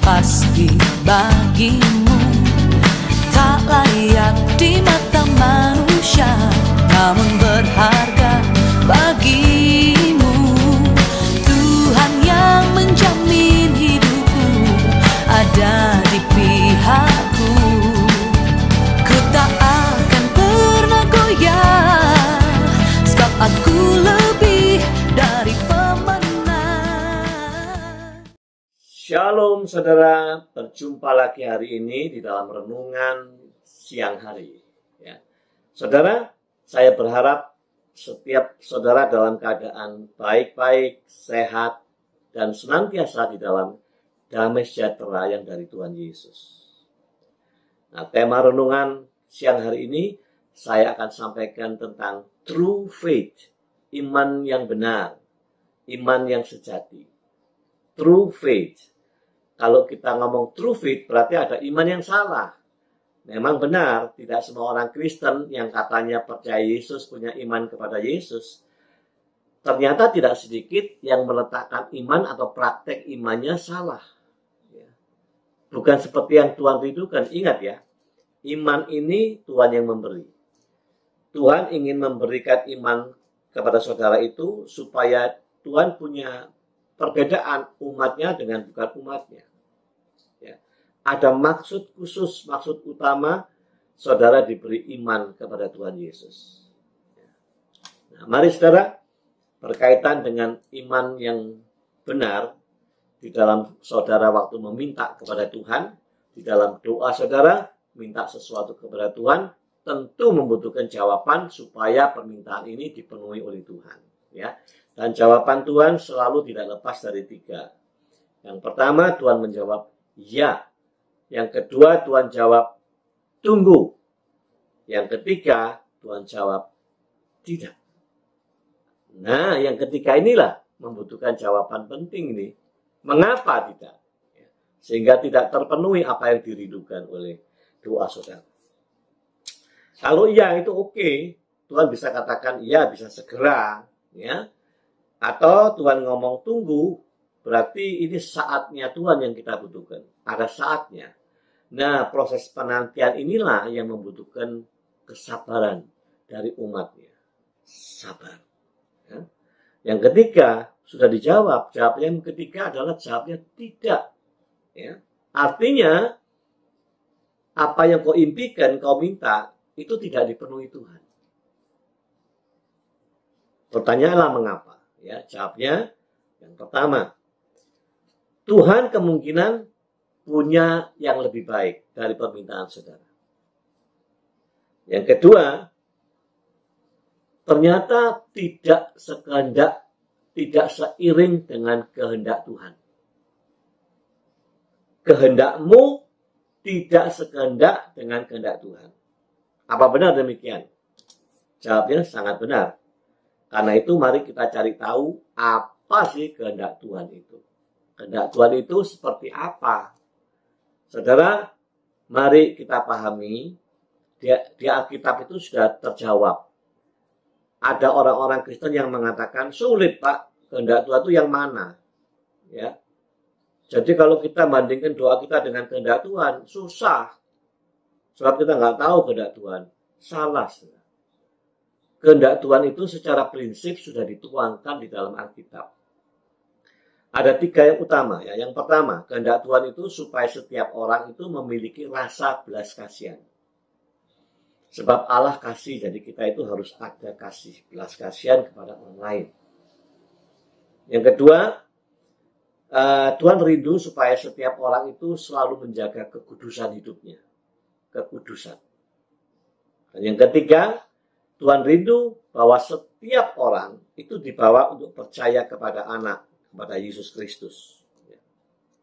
pasti bagimu tak layak di mata manusia, namun berharga bagimu. Tuhan yang menjamin hidupku ada di pihakku. Ku tak akan pernah goyah, sebab aku lebih dari pemenang. Shalom saudara, berjumpa lagi hari ini di dalam renungan siang hari. Ya. Saudara, saya berharap setiap saudara dalam keadaan baik-baik, sehat, dan senantiasa di dalam damai sejahtera yang dari Tuhan Yesus. Nah, tema renungan siang hari ini saya akan sampaikan tentang true faith, iman yang benar, iman yang sejati. True faith. Kalau kita ngomong true faith berarti ada iman yang salah. Memang benar, tidak semua orang Kristen yang katanya percaya Yesus, punya iman kepada Yesus. Ternyata tidak sedikit yang meletakkan iman atau praktek imannya salah. Bukan seperti yang Tuhan rindukan. Ingat ya, iman ini Tuhan yang memberi. Tuhan ingin memberikan iman kepada saudara itu supaya Tuhan punya perbedaan umatnya dengan bukan umatnya. Ya. Ada maksud khusus, maksud utama saudara diberi iman kepada Tuhan Yesus. Nah, mari saudara, berkaitan dengan iman yang benar di dalam saudara waktu meminta kepada Tuhan, di dalam doa saudara minta sesuatu kepada Tuhan, tentu membutuhkan jawaban supaya permintaan ini dipenuhi oleh Tuhan. Ya. Dan jawaban Tuhan selalu tidak lepas dari 3. Yang pertama, Tuhan menjawab ya. Yang kedua, Tuhan jawab tunggu. Yang ketiga, Tuhan jawab tidak. Nah, yang ketiga inilah membutuhkan jawaban penting ini. Mengapa tidak? Sehingga tidak terpenuhi apa yang dirindukan oleh doa saudara. Kalau iya itu oke. Tuhan bisa katakan iya, bisa segera. Ya. Atau Tuhan ngomong tunggu, berarti ini saatnya Tuhan yang kita butuhkan. Ada saatnya. Nah, proses penantian inilah yang membutuhkan kesabaran dari umatnya. Sabar. Ya. Yang ketiga, sudah dijawab. Jawab yang ketiga adalah jawabnya tidak. Ya. Artinya, apa yang kau impikan, kau minta, itu tidak dipenuhi Tuhan. Pertanyaanlah mengapa? Ya, jawabnya yang pertama, Tuhan kemungkinan punya yang lebih baik dari permintaan saudara. Yang kedua, ternyata tidak sekehendak, tidak seiring dengan kehendak Tuhan. Kehendakmu tidak sekehendak dengan kehendak Tuhan. Apa benar demikian? Jawabnya sangat benar. Karena itu mari kita cari tahu apa sih kehendak Tuhan itu. Kehendak Tuhan itu seperti apa? Saudara, mari kita pahami di Alkitab itu sudah terjawab. Ada orang-orang Kristen yang mengatakan sulit Pak, kehendak Tuhan itu yang mana? Ya. Jadi kalau kita bandingkan doa kita dengan kehendak Tuhan, susah. Sebab kita nggak tahu kehendak Tuhan. Salah. Kehendak Tuhan itu secara prinsip sudah dituangkan di dalam Alkitab. Ada 3 yang utama. Ya. Yang pertama, kehendak Tuhan itu supaya setiap orang itu memiliki rasa belas kasihan. Sebab Allah kasih, jadi kita itu harus ada kasih, belas kasihan kepada orang lain. Yang kedua, Tuhan rindu supaya setiap orang itu selalu menjaga kekudusan hidupnya. Kekudusan. Dan yang ketiga, Tuhan rindu bahwa setiap orang itu dibawa untuk percaya kepada anak, kepada Yesus Kristus.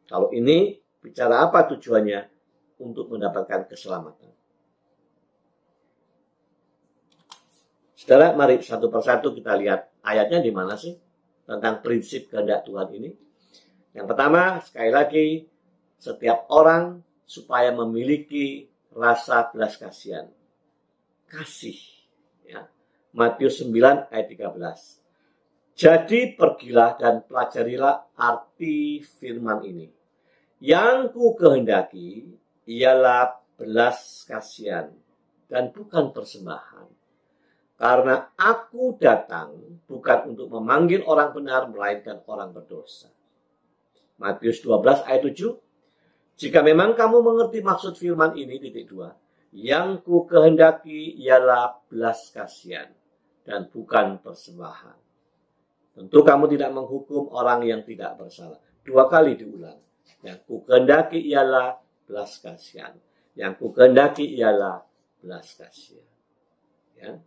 Kalau ini, bicara apa tujuannya? Untuk mendapatkan keselamatan. Saudara, mari satu persatu kita lihat ayatnya di mana sih? Tentang prinsip kehendak Tuhan ini. Yang pertama, sekali lagi, setiap orang supaya memiliki rasa belas kasihan. Kasih. Ya. Matius 9 ayat 13. Jadi pergilah dan pelajarilah arti firman ini. Yang ku kehendaki ialah belas kasihan dan bukan persembahan. Karena aku datang bukan untuk memanggil orang benar, melainkan orang berdosa. Matius 12 ayat 7. Jika memang kamu mengerti maksud firman ini, titik 2. Yang ku kehendaki ialah belas kasihan dan bukan persembahan. Tentu kamu tidak menghukum orang yang tidak bersalah. 2 kali diulang. Yang ku kehendaki ialah belas kasihan. Yang ku kehendaki ialah belas kasihan. Ya.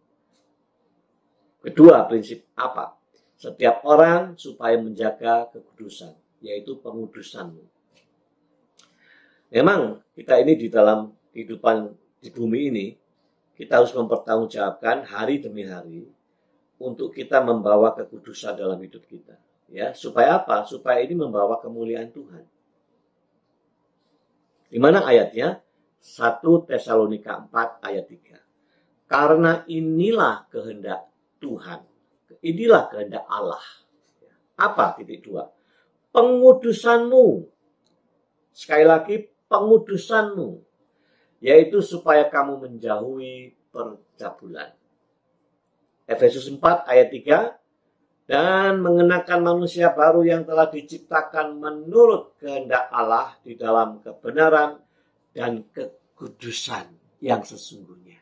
Kedua prinsip apa? Setiap orang supaya menjaga kekudusan, yaitu pengudusanmu. Memang kita ini di dalam kehidupan di bumi ini, kita harus mempertanggungjawabkan hari demi hari untuk kita membawa kekudusan dalam hidup kita. Ya, supaya apa? Supaya ini membawa kemuliaan Tuhan. Di mana ayatnya? 1 Tesalonika 4 ayat 3. Karena inilah kehendak Tuhan. Inilah kehendak Allah. Apa titik 2? Pengudusanmu. Sekali lagi, pengudusanmu. Yaitu supaya kamu menjauhi percabulan. Efesus 4 ayat 3. Dan mengenakan manusia baru yang telah diciptakan menurut kehendak Allah di dalam kebenaran dan kekudusan yang sesungguhnya.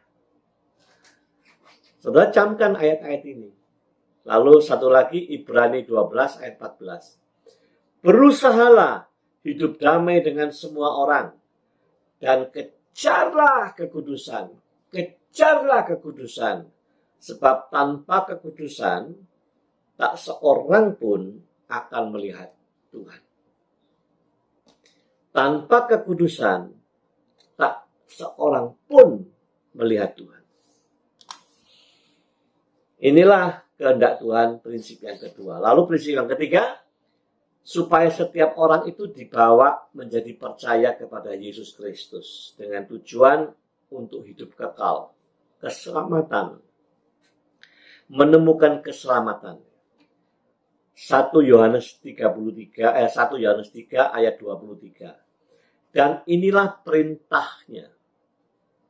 Saudara camkan ayat-ayat ini. Lalu satu lagi Ibrani 12 ayat 14. Berusahalah hidup damai dengan semua orang dan kejarlah kekudusan. Kejarlah kekudusan. Sebab tanpa kekudusan tak seorang pun akan melihat Tuhan. Tanpa kekudusan tak seorang pun melihat Tuhan. Inilah kehendak Tuhan, prinsip yang kedua. Lalu prinsip yang ketiga, supaya setiap orang itu dibawa menjadi percaya kepada Yesus Kristus dengan tujuan untuk hidup kekal, keselamatan, menemukan keselamatan. 1 Yohanes 3 ayat 23. Dan inilah perintahnya.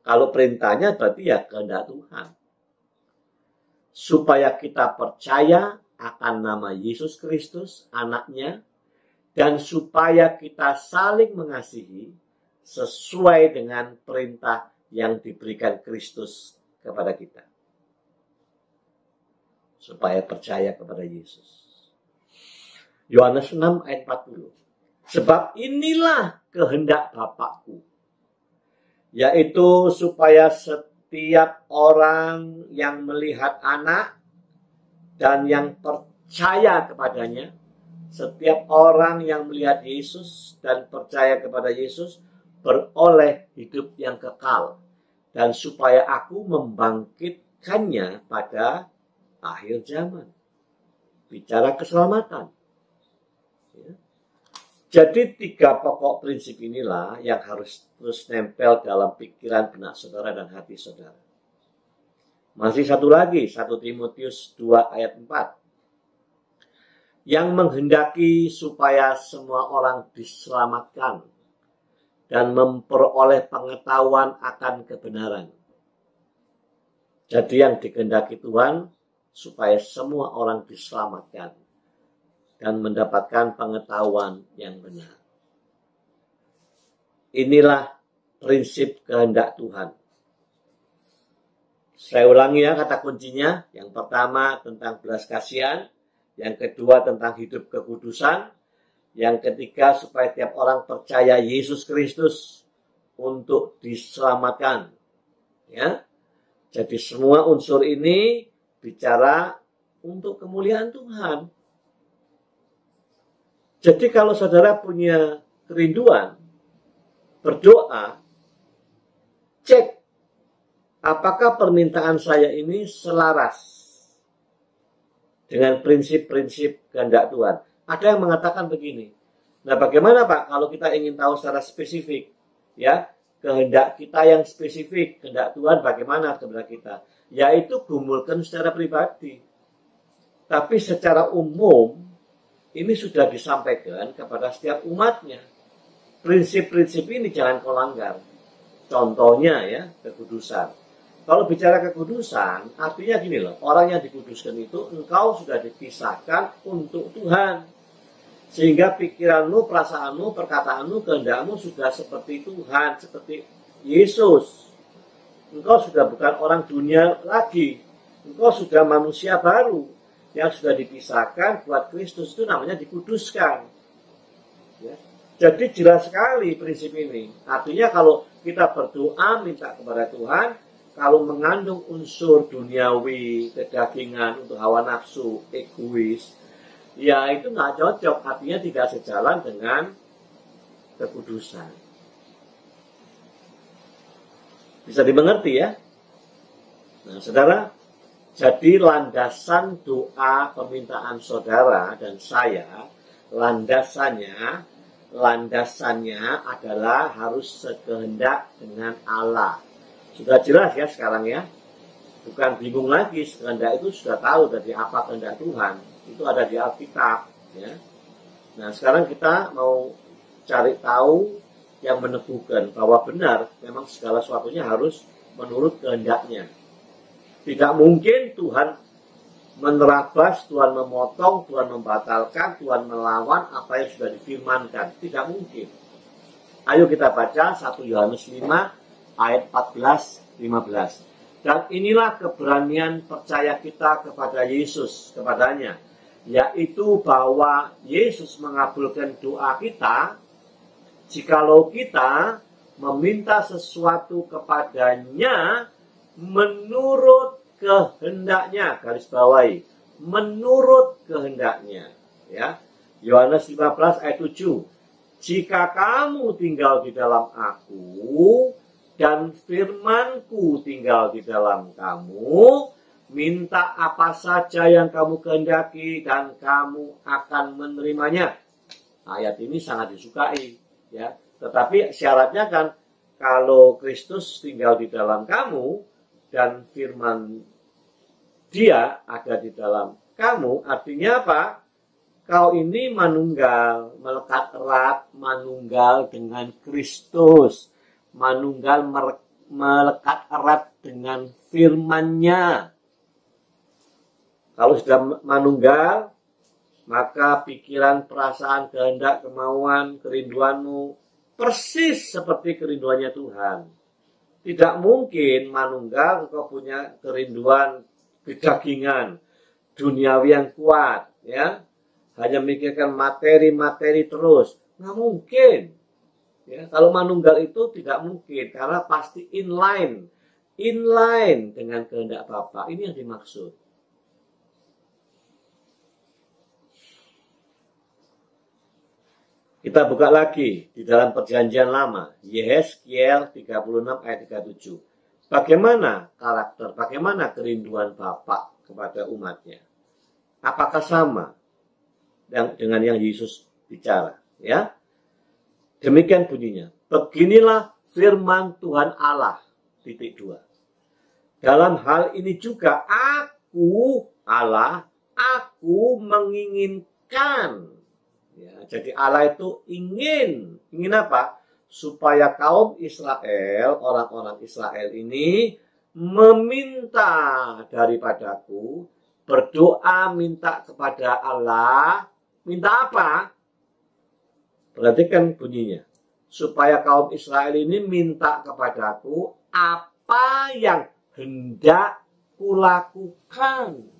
Kalau perintahnya berarti ya kehendak Tuhan. Supaya kita percaya akan nama Yesus Kristus, anaknya, dan supaya kita saling mengasihi sesuai dengan perintah yang diberikan Kristus kepada kita. Supaya percaya kepada Yesus. Yohanes 6 ayat 40. Sebab inilah kehendak Bapakku, yaitu supaya setiap orang yang melihat anak dan yang percaya kepadanya, setiap orang yang melihat Yesus dan percaya kepada Yesus beroleh hidup yang kekal, dan supaya aku membangkitkannya pada akhir zaman. Bicara keselamatan. Jadi 3 pokok prinsip inilah yang harus terus nempel dalam pikiran benak saudara dan hati saudara. Masih satu lagi, 1 Timotius 2 ayat 4. Yang menghendaki supaya semua orang diselamatkan dan memperoleh pengetahuan akan kebenaran. Jadi yang dikehendaki Tuhan supaya semua orang diselamatkan dan mendapatkan pengetahuan yang benar. Inilah prinsip kehendak Tuhan. Saya ulangi ya kata kuncinya. Yang pertama tentang belas kasihan. Yang kedua tentang hidup kekudusan. Yang ketiga supaya tiap orang percaya Yesus Kristus untuk diselamatkan. Ya. Jadi semua unsur ini bicara untuk kemuliaan Tuhan. Jadi kalau saudara punya kerinduan, berdoa, cek apakah permintaan saya ini selaras dengan prinsip-prinsip kehendak Tuhan. Ada yang mengatakan begini, nah bagaimana Pak kalau kita ingin tahu secara spesifik, ya kehendak kita yang spesifik, kehendak Tuhan bagaimana kehendak kita, yaitu gumulkan secara pribadi. Tapi secara umum, ini sudah disampaikan kepada setiap umatnya. prinsip-prinsip ini jangan kau langgar. Contohnya ya, kekudusan. Kalau bicara kekudusan, artinya gini loh, orang yang dikuduskan itu engkau sudah dipisahkan untuk Tuhan. Sehingga pikiranmu, perasaanmu, perkataanmu, kehendakmu sudah seperti Tuhan, seperti Yesus. Engkau sudah bukan orang dunia lagi. Engkau sudah manusia baru yang sudah dipisahkan buat Kristus, itu namanya dikuduskan. Ya. Jadi jelas sekali prinsip ini. Artinya kalau kita berdoa minta kepada Tuhan, kalau mengandung unsur duniawi, kedagingan, untuk hawa nafsu, egois, ya itu nggak cocok. Artinya tidak sejalan dengan kekudusan. Bisa dimengerti ya? Nah, saudara, jadi landasan doa permintaan saudara dan saya, landasannya adalah harus sekehendak dengan Allah. Sudah jelas ya sekarang ya. Bukan bingung lagi, kehendak itu sudah tahu dari apa kehendak Tuhan. Itu ada di Alkitab ya. Nah, sekarang kita mau cari tahu yang meneguhkan bahwa benar memang segala sesuatunya harus menurut kehendaknya. Tidak mungkin Tuhan menerabas, Tuhan memotong, Tuhan membatalkan, Tuhan melawan apa yang sudah difirmankan. Tidak mungkin. Ayo kita baca 1 Yohanes 5 ayat 14-15. Dan inilah keberanian percaya kita kepada Yesus, kepadanya, yaitu bahwa Yesus mengabulkan doa kita jikalau kita meminta sesuatu kepadanya menurut kehendaknya. Garis bawahi, menurut kehendaknya ya. Yohanes 15 ayat 7. Jika kamu tinggal di dalam aku dan firmanku tinggal di dalam kamu, minta apa saja yang kamu kehendaki dan kamu akan menerimanya. Ayat ini sangat disukai ya. Tetapi syaratnya kan kalau Kristus tinggal di dalam kamu dan firman Dia ada di dalam kamu, artinya apa? Kau ini manunggal, melekat erat, manunggal dengan Kristus, manunggal melekat erat dengan firman-Nya. Kalau sudah manunggal, maka pikiran, perasaan, kehendak, kemauan, kerinduanmu persis seperti kerinduannya Tuhan. Tidak mungkin manunggal engkau punya kerinduan kedagingan, duniawi yang kuat, ya, hanya memikirkan materi-materi terus. Nggak mungkin. Ya, kalau manunggal itu tidak mungkin, karena pasti inline dengan kehendak Bapa. Ini yang dimaksud. Kita buka lagi di dalam Perjanjian Lama, Yehezkiel 36 ayat 37. Bagaimana karakter, bagaimana kerinduan Bapa kepada umatnya? Apakah sama dengan yang Yesus bicara? Ya, demikian bunyinya. Beginilah firman Tuhan Allah. Titik 2. Dalam hal ini juga aku Allah, aku menginginkan. Ya, jadi Allah itu ingin apa? Supaya kaum Israel, orang-orang Israel ini meminta daripadaku, berdoa minta kepada Allah. Minta apa? Perhatikan bunyinya. Supaya kaum Israel ini minta kepadaku apa yang hendak kulakukan.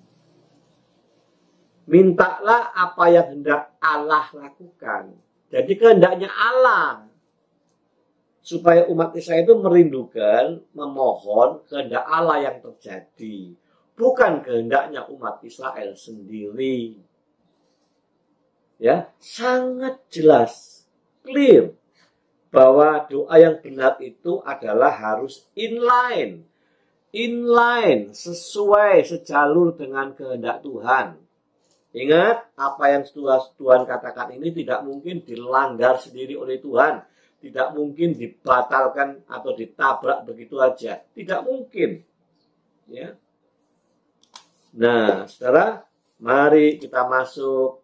Mintalah apa yang hendak Allah lakukan. Jadi kehendaknya Allah. Supaya umat Israel itu merindukan, memohon kehendak Allah yang terjadi. Bukan kehendaknya umat Israel sendiri. Ya, sangat jelas, clear, bahwa doa yang benar itu adalah harus inline, sesuai, sejalur dengan kehendak Tuhan. Ingat, apa yang Tuhan katakan ini tidak mungkin dilanggar sendiri oleh Tuhan. Tidak mungkin dibatalkan atau ditabrak begitu aja. Tidak mungkin. Ya. Nah, saudara, mari kita masuk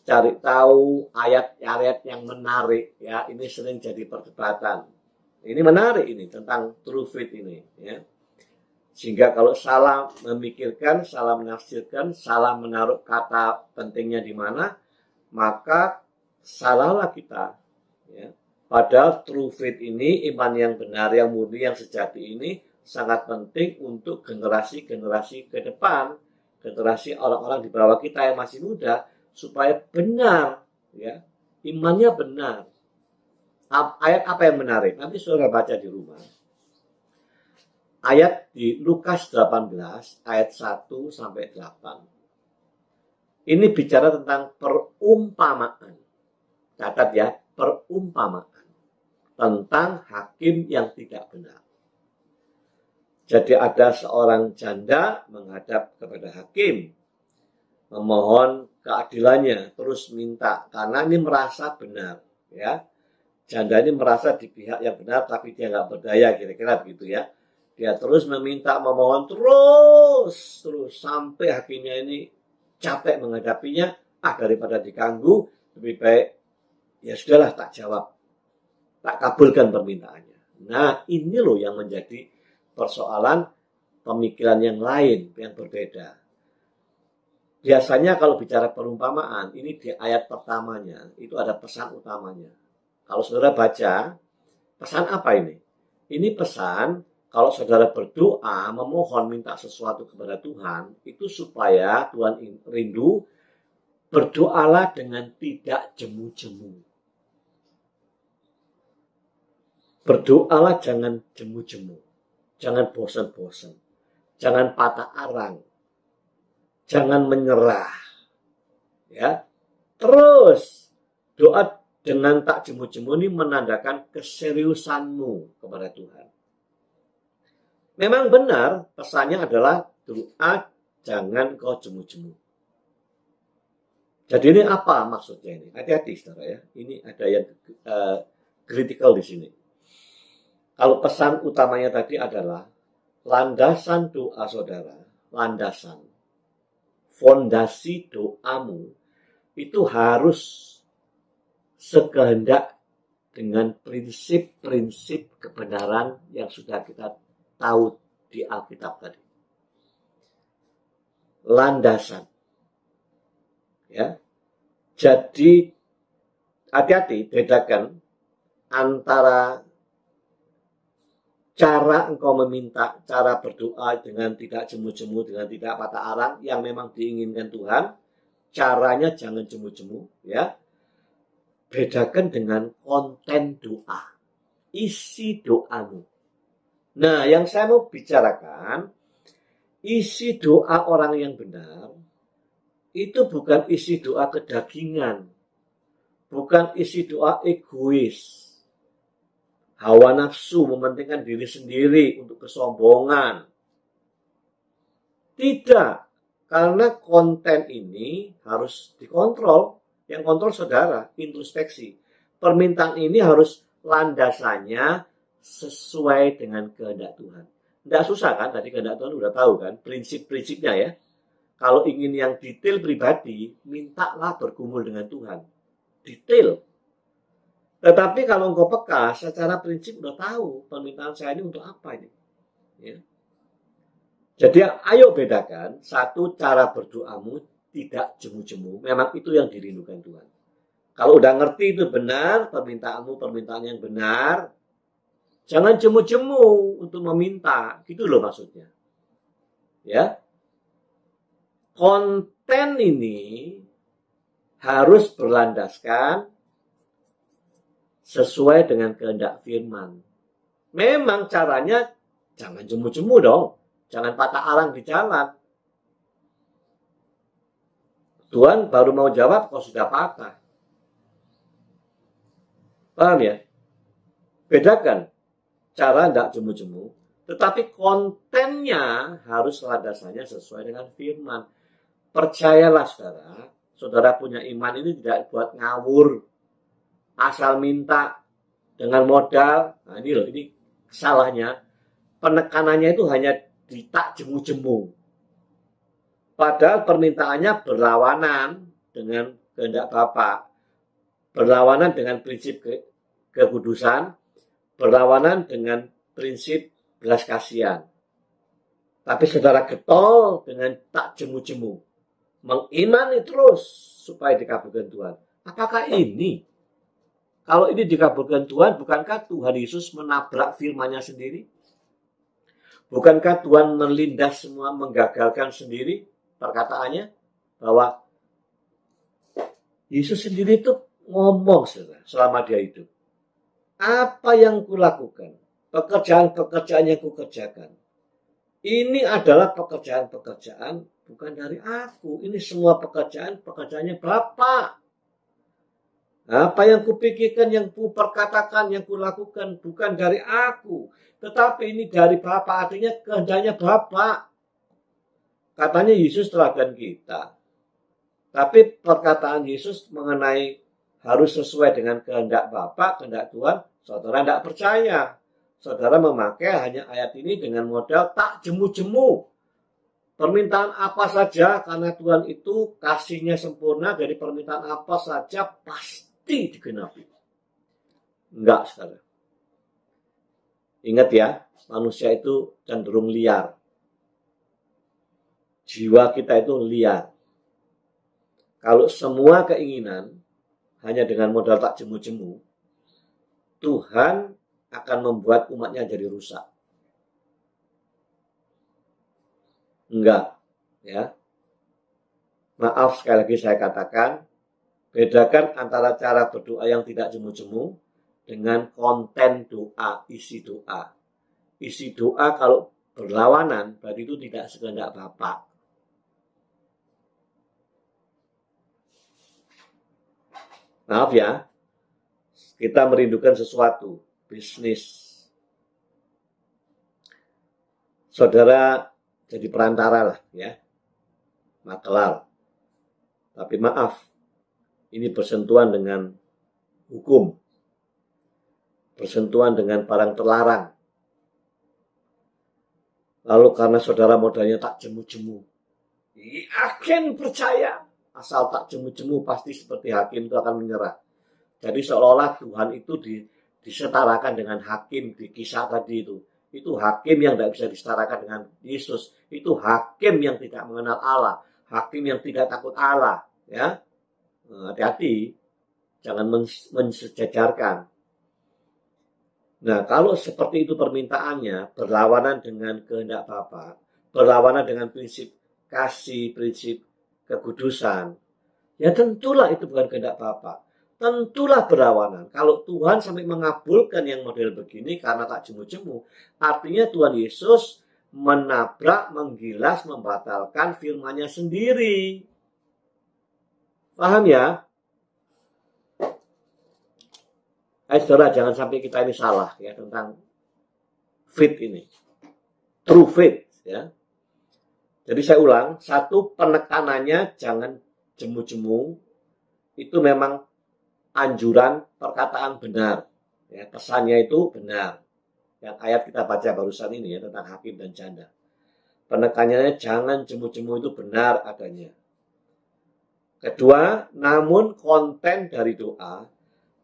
cari tahu ayat-ayat yang menarik, ya, ini sering jadi perdebatan. Ini menarik ini tentang true faith ini, ya. Sehingga kalau salah memikirkan, salah menafsirkan, salah menaruh kata pentingnya di mana, maka salahlah kita, ya. Padahal true faith ini, iman yang benar, yang murni, yang sejati ini sangat penting untuk generasi-generasi ke depan, generasi orang-orang di bawah kita yang masih muda, supaya benar, ya, imannya benar. Ayat apa yang menarik? Nanti saudara baca di rumah. Ayat di Lukas 18 ayat 1 sampai 8. Ini bicara tentang perumpamaan. Catat ya, perumpamaan tentang hakim yang tidak benar. Jadi ada seorang janda menghadap kepada hakim, memohon keadilannya, terus minta karena ini merasa benar, ya. Janda ini merasa di pihak yang benar tapi dia nggak berdaya, kira-kira begitu ya. Dia terus meminta, memohon terus sampai hakimnya ini capek menghadapinya. Daripada diganggu, lebih baik ya sudahlah, tak jawab, tak kabulkan permintaannya. Nah, ini loh yang menjadi persoalan pemikiran yang lain, yang berbeda. Biasanya kalau bicara perumpamaan, ini di ayat pertamanya itu ada pesan utamanya. Kalau saudara baca, pesan apa ini? Ini pesan kalau saudara berdoa, memohon, minta sesuatu kepada Tuhan, itu supaya Tuhan rindu, berdoalah dengan tidak jemu-jemu. Berdoalah jangan jemu-jemu. Jangan bosan-bosan. Jangan patah arang. Jangan menyerah. Ya. Terus doa dengan tak jemu-jemu ini menandakan keseriusanmu kepada Tuhan. Memang benar, pesannya adalah doa jangan kau jemu-jemu. Jadi ini apa maksudnya ini? Hati-hati saudara ya. Ini ada yang kritikal di sini. Kalau pesan utamanya tadi adalah landasan doa saudara, landasan, fondasi doamu itu harus sekehendak dengan prinsip-prinsip kebenaran yang sudah kita tahu di Alkitab tadi. Landasan. Ya. Jadi hati-hati bedakan antara cara engkau meminta, cara berdoa dengan tidak jemu-jemu, dengan tidak patah arang yang memang diinginkan Tuhan. Caranya jangan jemu-jemu, ya. Bedakan dengan konten doa. Isi doamu. Nah, yang saya mau bicarakan, isi doa orang yang benar, itu bukan isi doa kedagingan, bukan isi doa egois, hawa nafsu, mementingkan diri sendiri untuk kesombongan. Tidak, karena konten ini harus dikontrol, yang kontrol saudara, introspeksi. Permintaan ini harus landasannya sesuai dengan kehendak Tuhan. Tidak susah kan, tadi kehendak Tuhan udah tahu kan, prinsip-prinsipnya ya. Kalau ingin yang detail pribadi, mintalah bergumul dengan Tuhan. Detail. Tetapi kalau engkau peka, secara prinsip udah tahu, permintaan saya ini untuk apa ini. Ya. Jadi ayo bedakan, satu cara berdoamu tidak jemu-jemu, memang itu yang dirindukan Tuhan. Kalau udah ngerti itu benar, permintaanmu permintaan yang benar, jangan jemu-jemu untuk meminta, gitu loh maksudnya. Ya. Konten ini harus berlandaskan sesuai dengan kehendak firman. Memang caranya jangan jemu-jemu dong. Jangan patah arang di jalan. Tuhan baru mau jawab kok sudah patah. Paham ya? Bedakan. Cara tidak jemu-jemu, tetapi kontennya harus landasannya sesuai dengan firman. Percayalah saudara, saudara punya iman ini tidak buat ngawur, asal minta dengan modal. Nah ini loh, ini salahnya. Penekanannya itu hanya di tak jemu-jemu. Padahal permintaannya berlawanan dengan kehendak Bapa, berlawanan dengan prinsip kekudusan, berlawanan dengan prinsip belas kasihan. Tapi saudara getol dengan tak jemu-jemu, mengimani terus supaya dikabulkan Tuhan. Apakah ini? Kalau ini dikabulkan Tuhan, bukankah Tuhan Yesus menabrak firman-Nya sendiri? Bukankah Tuhan melindas semua, menggagalkan sendiri perkataannya? Bahwa Yesus sendiri itu ngomong selama dia hidup. Apa yang kulakukan? Pekerjaan-pekerjaan yang kukerjakan. Ini adalah pekerjaan-pekerjaan bukan dari aku. Ini semua pekerjaannya Bapa. Apa yang kupikirkan, yang kuperkatakan, yang kulakukan bukan dari aku. Tetapi ini dari Bapa, artinya kehendaknya Bapa. Katanya Yesus teladan kita. Tapi perkataan Yesus mengenai harus sesuai dengan kehendak Bapa, kehendak Tuhan, saudara tidak percaya. Saudara memakai hanya ayat ini dengan modal tak jemu-jemu. Permintaan apa saja, karena Tuhan itu kasihnya sempurna, dari permintaan apa saja pasti digenapi. Enggak, saudara. Ingat ya, manusia itu cenderung liar. Jiwa kita itu liar. Kalau semua keinginan hanya dengan modal tak jemu-jemu, Tuhan akan membuat umatnya jadi rusak. Enggak, ya. Maaf sekali lagi saya katakan, bedakan antara cara berdoa yang tidak jemu-jemu dengan konten doa, isi doa. Isi doa kalau berlawanan, berarti itu tidak sekehendak Bapa. Maaf ya, kita merindukan sesuatu, bisnis. Saudara jadi perantara lah ya, maklar. Tapi maaf, ini bersentuhan dengan hukum, bersentuhan dengan barang terlarang. Lalu karena saudara modalnya tak jemu-jemu, yakin percaya, asal tak jemu-jemu pasti seperti hakim itu akan menyerah. Jadi seolah-olah Tuhan itu disetarakan dengan hakim di kisah tadi itu. Itu hakim yang tidak bisa disetarakan dengan Yesus. Itu hakim yang tidak mengenal Allah. Hakim yang tidak takut Allah. Ya, hati-hati, jangan mensejajarkan. Nah, kalau seperti itu permintaannya, berlawanan dengan kehendak Bapa, berlawanan dengan prinsip kasih, prinsip kekudusan, ya tentulah itu bukan kehendak Bapa. Tentulah berlawanan. Kalau Tuhan sampai mengabulkan yang model begini karena tak jemu-jemu, artinya Tuhan Yesus menabrak, menggilas, membatalkan firman-Nya sendiri. Paham ya? Saudara, jangan sampai kita ini salah ya tentang faith ini. True faith ya. Jadi saya ulang, satu, penekanannya jangan jemu-jemu. Itu memang anjuran perkataan benar. Ya, pesannya itu benar. Yang ayat kita baca barusan ini ya tentang hakim dan janda. Penekanannya jangan jemu-jemu itu benar adanya. Kedua, namun konten dari doa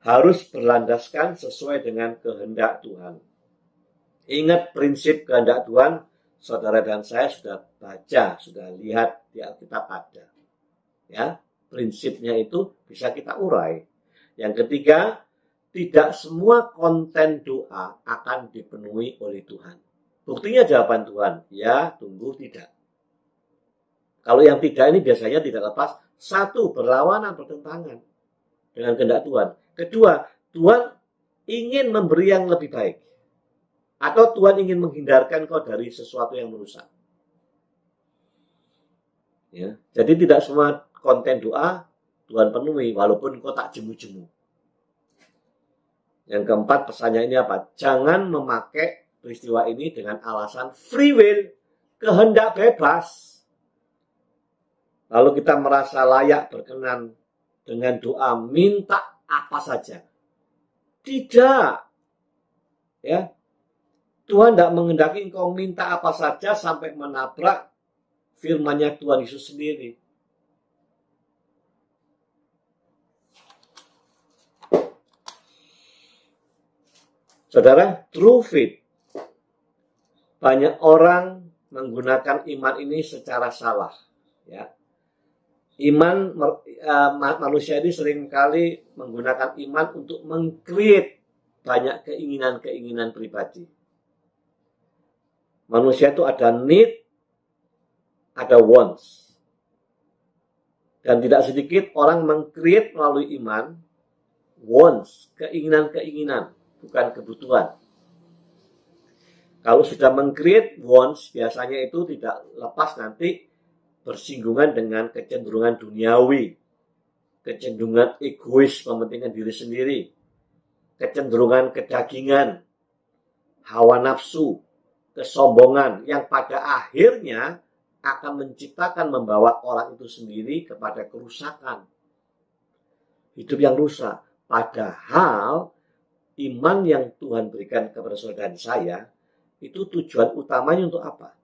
harus berlandaskan sesuai dengan kehendak Tuhan. Ingat prinsip kehendak Tuhan, saudara dan saya sudah baca, sudah lihat di Alkitab ada. Ya, prinsipnya itu bisa kita urai. Yang ketiga, tidak semua konten doa akan dipenuhi oleh Tuhan. Buktinya jawaban Tuhan, ya, tunggu, tidak. Kalau yang tidak ini biasanya tidak lepas, satu, berlawanan, bertentangan dengan kehendak Tuhan. Kedua, Tuhan ingin memberi yang lebih baik. Atau Tuhan ingin menghindarkan kau dari sesuatu yang merusak. Ya, jadi tidak semua konten doa Tuhan penuhi, walaupun kau tak jemu-jemu. Yang keempat, pesannya ini apa? Jangan memakai peristiwa ini dengan alasan free will, kehendak bebas. Lalu kita merasa layak berkenan dengan doa minta apa saja. Tidak. Ya. Tuhan tidak menghendaki engkau minta apa saja sampai menabrak firman-Nya Tuhan Yesus sendiri. Saudara, true faith. Banyak orang menggunakan iman ini secara salah. Ya. Iman manusia ini seringkali menggunakan iman untuk meng-create banyak keinginan-keinginan pribadi. Manusia itu ada need, ada wants. Dan tidak sedikit orang meng-create melalui iman wants, keinginan-keinginan, bukan kebutuhan. Kalau sudah meng-create wants, biasanya itu tidak lepas nanti bersinggungan dengan kecenderungan duniawi, kecenderungan egois, mementingkan diri sendiri, kecenderungan kedagingan, hawa nafsu, kesombongan yang pada akhirnya akan menciptakan, membawa orang itu sendiri kepada kerusakan. Hidup yang rusak. Padahal iman yang Tuhan berikan kepada saudara dan saya, itu tujuan utamanya untuk apa?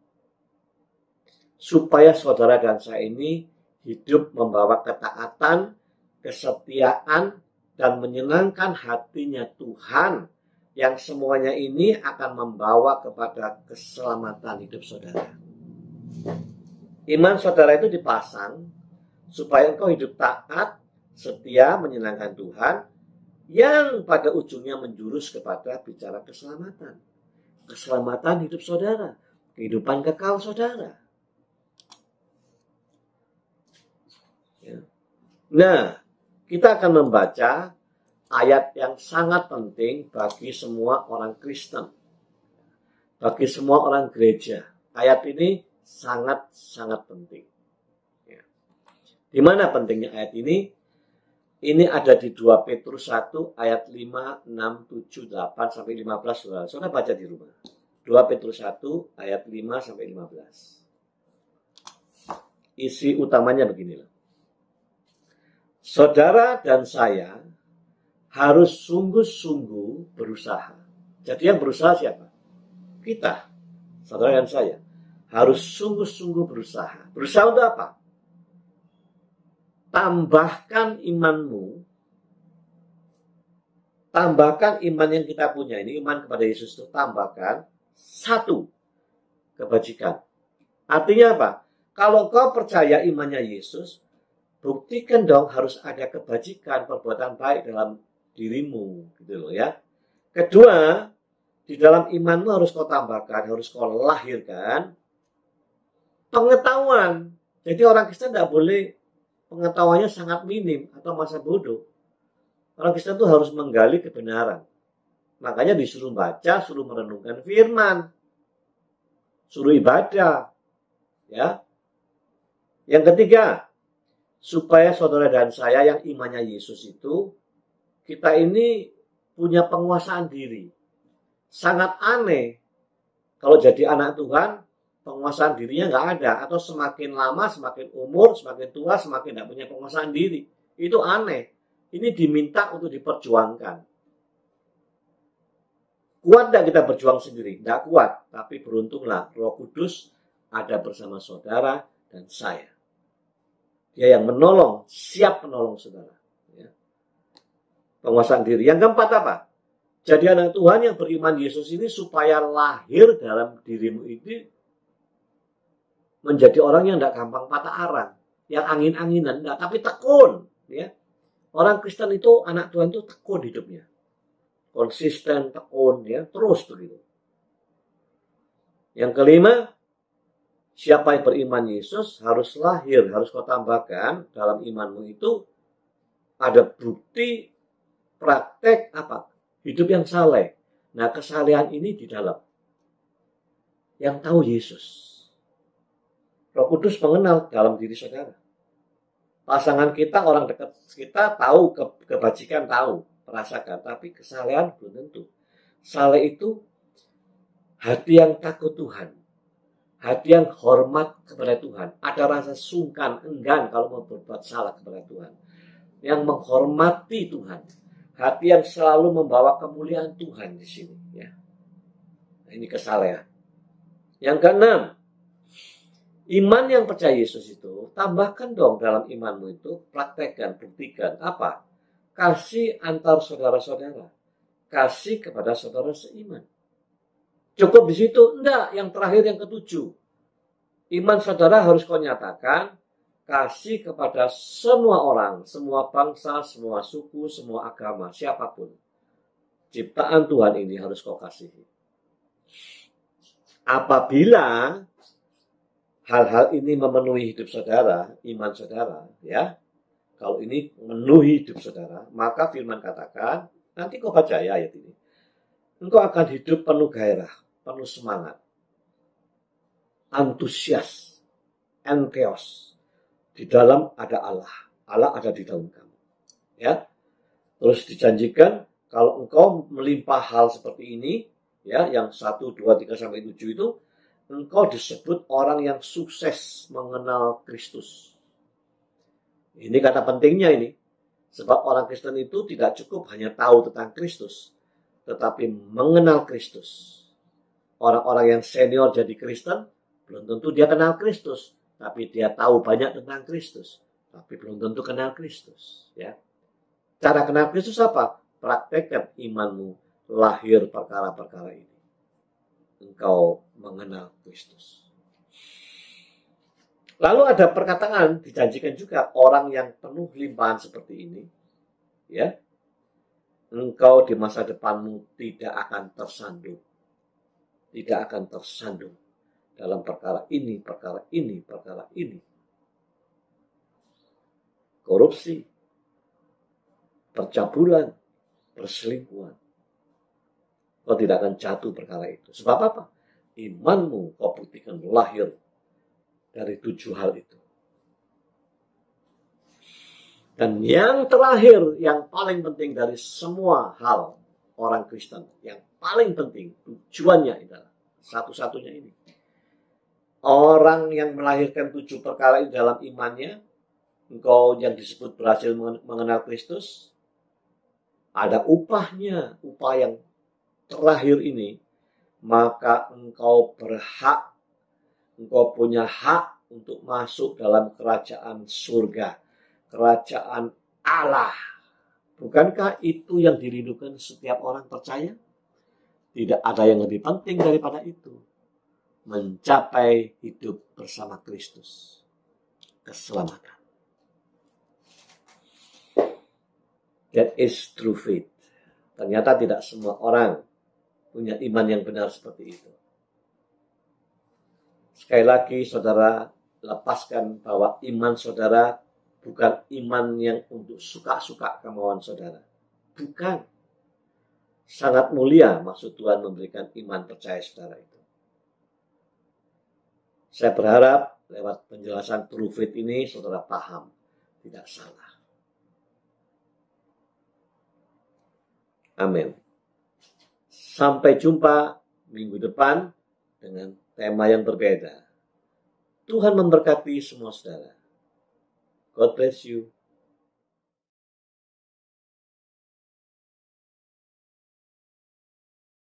Supaya saudara dan saya ini hidup membawa ketaatan, kesetiaan, dan menyenangkan hatinya Tuhan, yang semuanya ini akan membawa kepada keselamatan hidup saudara. Iman saudara itu dipasang supaya engkau hidup taat, setia, menyenangkan Tuhan, yang pada ujungnya menjurus kepada bicara keselamatan. Keselamatan hidup saudara, kehidupan kekal saudara. Ya. Nah, kita akan membaca ayat yang sangat penting bagi semua orang Kristen, bagi semua orang gereja. Ayat ini sangat-sangat penting. Ya. Di mana pentingnya ayat ini? Ini ada di 2 Petrus 1 ayat 5, 6, 7, 8 sampai 15. Saudara baca di rumah. 2 Petrus 1 ayat 5 sampai 15. Isi utamanya beginilah. Saudara dan saya harus sungguh-sungguh berusaha. Jadi yang berusaha siapa? Kita. Saudara dan saya harus sungguh-sungguh berusaha. Berusaha untuk apa? Tambahkan imanmu. Tambahkan iman yang kita punya. Ini iman kepada Yesus itu. Tambahkan 1 kebajikan. Artinya apa? Kalau kau percaya imannya Yesus, buktikan dong harus ada kebajikan, perbuatan baik dalam dirimu. Gitu loh ya. Kedua, di dalam imanmu harus kau tambahkan, harus kau lahirkan pengetahuan. Jadi orang Kristen tidak boleh pengetahuannya sangat minim atau masa bodoh. Orang Kristen itu harus menggali kebenaran. Makanya disuruh baca, suruh merenungkan firman, suruh ibadah. Ya. Yang ketiga, supaya saudara dan saya yang imannya Yesus itu, kita ini punya penguasaan diri. Sangat aneh kalau jadi anak Tuhan, penguasaan dirinya nggak ada, atau semakin lama, semakin umur, semakin tua, semakin tidak punya penguasaan diri. Itu aneh. Ini diminta untuk diperjuangkan. Kuat tidak kita berjuang sendiri? Tidak kuat, tapi beruntunglah Roh Kudus ada bersama saudara dan saya. Dia yang menolong, siap menolong saudara. Ya. Penguasaan diri. Yang keempat apa? Jadi anak Tuhan yang beriman Yesus ini supaya lahir dalam dirimu ini menjadi orang yang tidak gampang patah arang, yang angin-anginan, enggak, tapi tekun. Ya. Orang Kristen itu, anak Tuhan itu tekun hidupnya, konsisten, tekun, ya, terus begitu. Yang kelima, siapa yang beriman Yesus harus lahir, harus kau tambahkan dalam imanmu itu ada bukti praktek apa? Hidup yang saleh. Nah, kesalehan ini di dalam yang tahu Yesus. Roh Kudus mengenal dalam diri saudara. Pasangan kita, orang dekat kita tahu, kebajikan tahu, merasakan. Tapi kesalehan belum tentu. Saleh itu hati yang takut Tuhan. Hati yang hormat kepada Tuhan. Ada rasa sungkan, enggan kalau mau berbuat salah kepada Tuhan. Yang menghormati Tuhan. Hati yang selalu membawa kemuliaan Tuhan di sini. Ya. Nah, ini kesalehan. Yang keenam, iman yang percaya Yesus itu, tambahkan dong dalam imanmu itu, praktekkan, buktikan. Apa? Kasih antar saudara-saudara. kasih kepada saudara seiman. Cukup di situ? Enggak, yang terakhir yang ketujuh. Iman saudara harus kau nyatakan kasih kepada semua orang, semua bangsa, semua suku, semua agama, siapapun. Ciptaan Tuhan ini harus kau kasihi. Apabila hal-hal ini memenuhi hidup saudara, iman saudara, ya. Kalau ini memenuhi hidup saudara, maka firman katakan, nanti kau baca ya ayat ini. Engkau akan hidup penuh gairah, penuh semangat, antusias, entheos. Di dalam ada Allah. Allah ada di dalam kamu. Ya. Terus dijanjikan kalau engkau melimpah hal seperti ini, ya, yang 1, 2, 3 sampai 7 itu, engkau disebut orang yang sukses mengenal Kristus. Ini kata pentingnya ini. Sebab orang Kristen itu tidak cukup hanya tahu tentang Kristus, tetapi mengenal Kristus. Orang-orang yang senior jadi Kristen, belum tentu dia kenal Kristus, tapi dia tahu banyak tentang Kristus, tapi belum tentu kenal Kristus. Ya. Cara kenal Kristus apa? Praktekkan imanmu lahir perkara-perkara ini. Engkau mengenal Kristus. Lalu ada perkataan dijanjikan juga orang yang penuh limpahan seperti ini, ya, engkau di masa depanmu tidak akan tersandung, tidak akan tersandung dalam perkara ini, perkara ini, perkara ini. Korupsi, percabulan, perselingkuhan. Kau tidak akan jatuh perkara itu. Sebab apa? Imanmu kau buktikan lahir dari 7 hal itu. Dan yang terakhir, yang paling penting dari semua hal orang Kristen, yang paling penting tujuannya adalah satu-satunya ini. Orang yang melahirkan 7 perkara itu dalam imannya, engkau yang disebut berhasil mengenal Kristus, ada upahnya, upah yang terakhir ini, maka engkau berhak, engkau punya hak untuk masuk dalam kerajaan surga, kerajaan Allah. Bukankah itu yang dirindukan setiap orang percaya? Tidak ada yang lebih penting daripada itu. Mencapai hidup bersama Kristus. Keselamatan. That is true faith. Ternyata tidak semua orang punya iman yang benar seperti itu. Sekali lagi saudara, lepaskan bahwa iman saudara bukan iman yang untuk suka-suka kemauan saudara. Bukan. Sangat mulia maksud Tuhan memberikan iman percaya saudara itu. Saya berharap lewat penjelasan true faith ini saudara paham, tidak salah. Amin. Sampai jumpa minggu depan dengan tema yang berbeda. Tuhan memberkati semua saudara. God bless you.